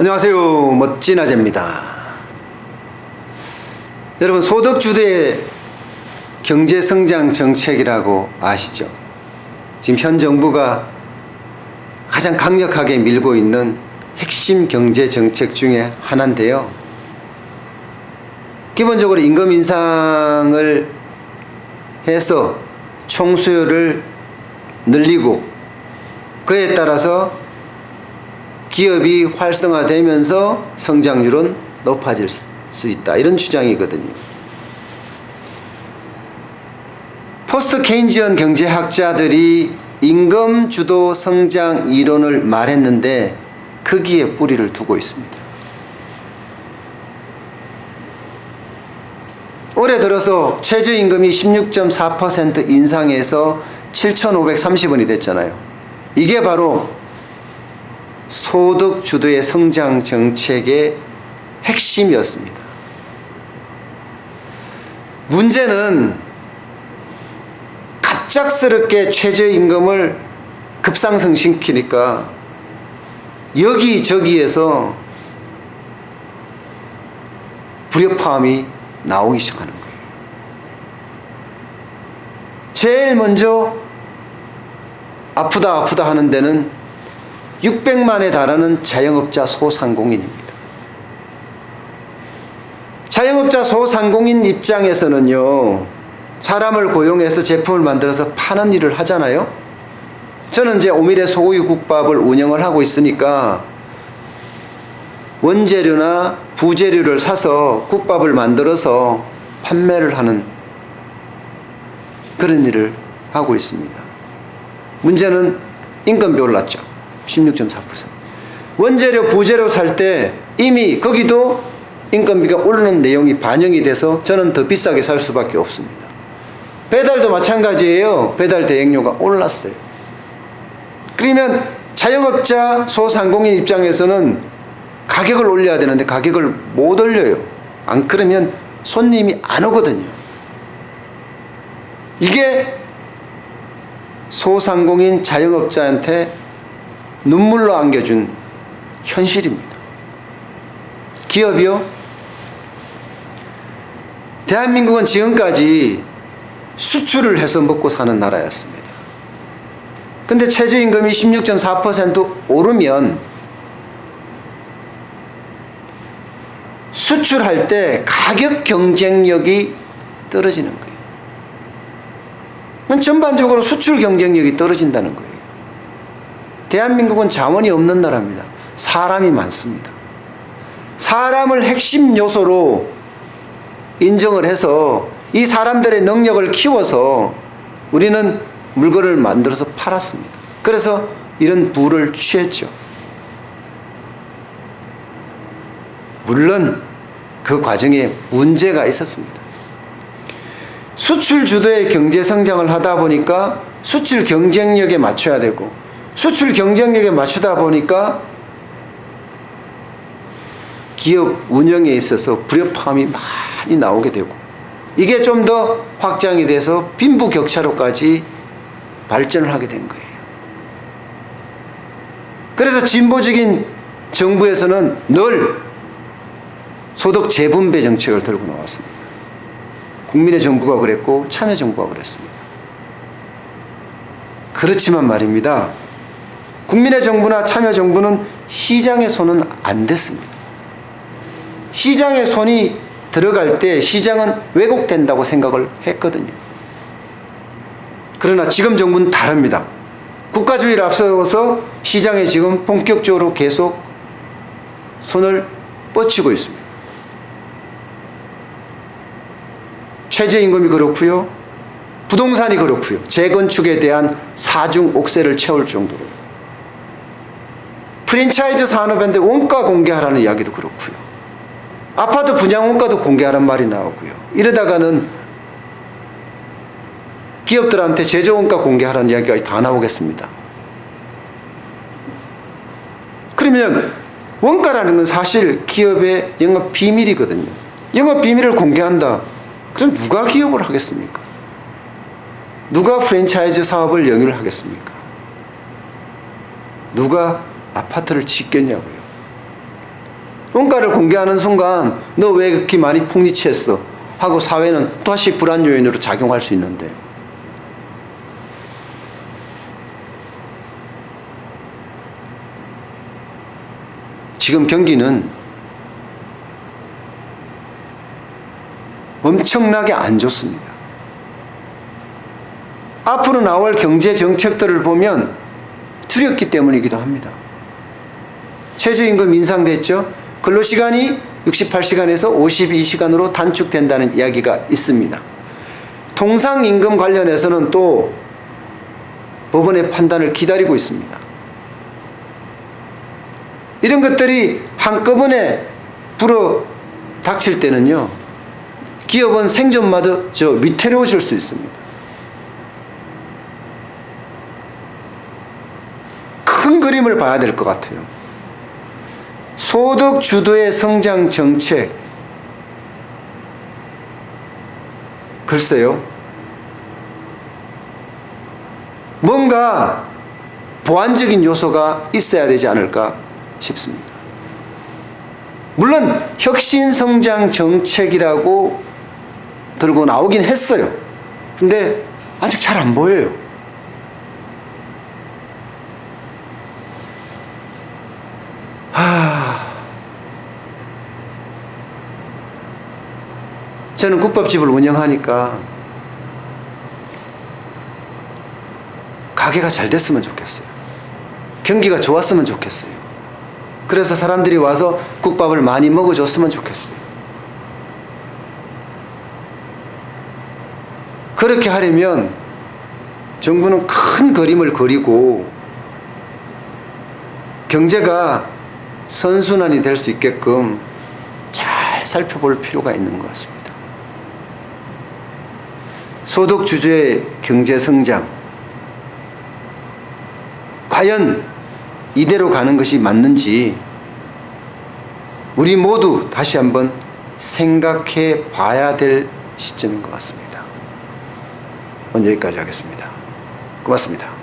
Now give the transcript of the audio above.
안녕하세요. 멋진 아재입니다. 여러분, 소득주도의 경제성장 정책이라고 아시죠? 지금 현 정부가 가장 강력하게 밀고 있는 핵심 경제 정책 중에 하나인데요. 기본적으로 임금 인상을 해서 총수요를 늘리고 그에 따라서 기업이 활성화되면서 성장률은 높아질 수 있다. 이런 주장이거든요. 포스트 케인지언 경제학자들이 임금 주도 성장 이론을 말했는데 거기에 뿌리를 두고 있습니다. 올해 들어서 최저임금이 16.4% 인상해서 7,530원이 됐잖아요. 이게 바로 소득 주도의 성장 정책의 핵심이었습니다. 문제는 갑작스럽게 최저임금을 급상승시키니까 여기저기에서 불협화음이 나오기 시작하는 거예요. 제일 먼저 아프다 하는 데는 600만에 달하는 자영업자 소상공인입니다. 자영업자 소상공인 입장에서는요, 사람을 고용해서 제품을 만들어서 파는 일을 하잖아요. 저는 이제 오미래 소우유 국밥을 운영을 하고 있으니까 원재료나 부재료를 사서 국밥을 만들어서 판매를 하는 그런 일을 하고 있습니다. 문제는 임금이 올랐죠. 16.4%. 원재료, 부재료 살 때 이미 거기도 인건비가 오르는 내용이 반영이 돼서 저는 더 비싸게 살 수밖에 없습니다. 배달도 마찬가지예요. 배달 대행료가 올랐어요. 그러면 자영업자 소상공인 입장에서는 가격을 올려야 되는데 가격을 못 올려요. 안 그러면 손님이 안 오거든요. 이게 소상공인 자영업자한테 눈물로 안겨준 현실입니다. 기업이요? 대한민국은 지금까지 수출을 해서 먹고 사는 나라였습니다. 근데 최저임금이 16.4% 오르면 수출할 때 가격 경쟁력이 떨어지는 거예요. 전반적으로 수출 경쟁력이 떨어진다는 거예요. 대한민국은 자원이 없는 나라입니다. 사람이 많습니다. 사람을 핵심 요소로 인정을 해서 이 사람들의 능력을 키워서 우리는 물건을 만들어서 팔았습니다. 그래서 이런 부를 취했죠. 물론 그 과정에 문제가 있었습니다. 수출 주도의 경제 성장을 하다 보니까 수출 경쟁력에 맞춰야 되고 수출 경쟁력에 맞추다 보니까 기업 운영에 있어서 불협화음이 많이 나오게 되고 이게 좀 더 확장이 돼서 빈부격차로까지 발전을 하게 된 거예요. 그래서 진보적인 정부에서는 늘 소득 재분배 정책을 들고 나왔습니다. 국민의 정부가 그랬고 참여정부가 그랬습니다. 그렇지만 말입니다. 국민의 정부나 참여정부는 시장의 손은 안 댔습니다. 시장의 손이 들어갈 때 시장은 왜곡된다고 생각을 했거든요. 그러나 지금 정부는 다릅니다. 국가주의를 앞세워서 시장에 지금 본격적으로 계속 손을 뻗치고 있습니다. 최저임금이 그렇고요. 부동산이 그렇고요. 재건축에 대한 사중 옥새를 채울 정도로 프랜차이즈 산업인데 원가 공개하라는 이야기도 그렇고요. 아파트 분양 원가도 공개하라는 말이 나오고요. 이러다가는 기업들한테 제조 원가 공개하라는 이야기가 다 나오겠습니다. 그러면 원가라는 건 사실 기업의 영업 비밀이거든요. 영업 비밀을 공개한다. 그럼 누가 기업을 하겠습니까? 누가 프랜차이즈 사업을 영위를 하겠습니까? 누가 아파트를 짓겠냐고요. 원가를 공개하는 순간 너 왜 그렇게 많이 폭리취했어? 하고 사회는 다시 불안 요인으로 작용할 수 있는데요. 지금 경기는 엄청나게 안 좋습니다. 앞으로 나올 경제 정책들을 보면 두렵기 때문이기도 합니다. 최저임금 인상됐죠? 근로시간이 68시간에서 52시간으로 단축된다는 이야기가 있습니다. 통상임금 관련해서는 또 법원의 판단을 기다리고 있습니다. 이런 것들이 한꺼번에 불어 닥칠 때는요, 기업은 생존마저 위태로워질 수 있습니다. 큰 그림을 봐야 될 것 같아요. 소득 주도의 성장 정책. 글쎄요. 뭔가 보완적인 요소가 있어야 되지 않을까 싶습니다. 물론 혁신성장 정책이라고 들고 나오긴 했어요. 근데 아직 잘 안 보여요. 저는 국밥집을 운영하니까 가게가 잘 됐으면 좋겠어요. 경기가 좋았으면 좋겠어요. 그래서 사람들이 와서 국밥을 많이 먹어줬으면 좋겠어요. 그렇게 하려면 정부는 큰 그림을 그리고 경제가 선순환이 될 수 있게끔 잘 살펴볼 필요가 있는 것 같습니다. 소득 주주의 경제 성장, 과연 이대로 가는 것이 맞는지 우리 모두 다시 한번 생각해 봐야 될 시점인 것 같습니다. 오늘 여기까지 하겠습니다. 고맙습니다.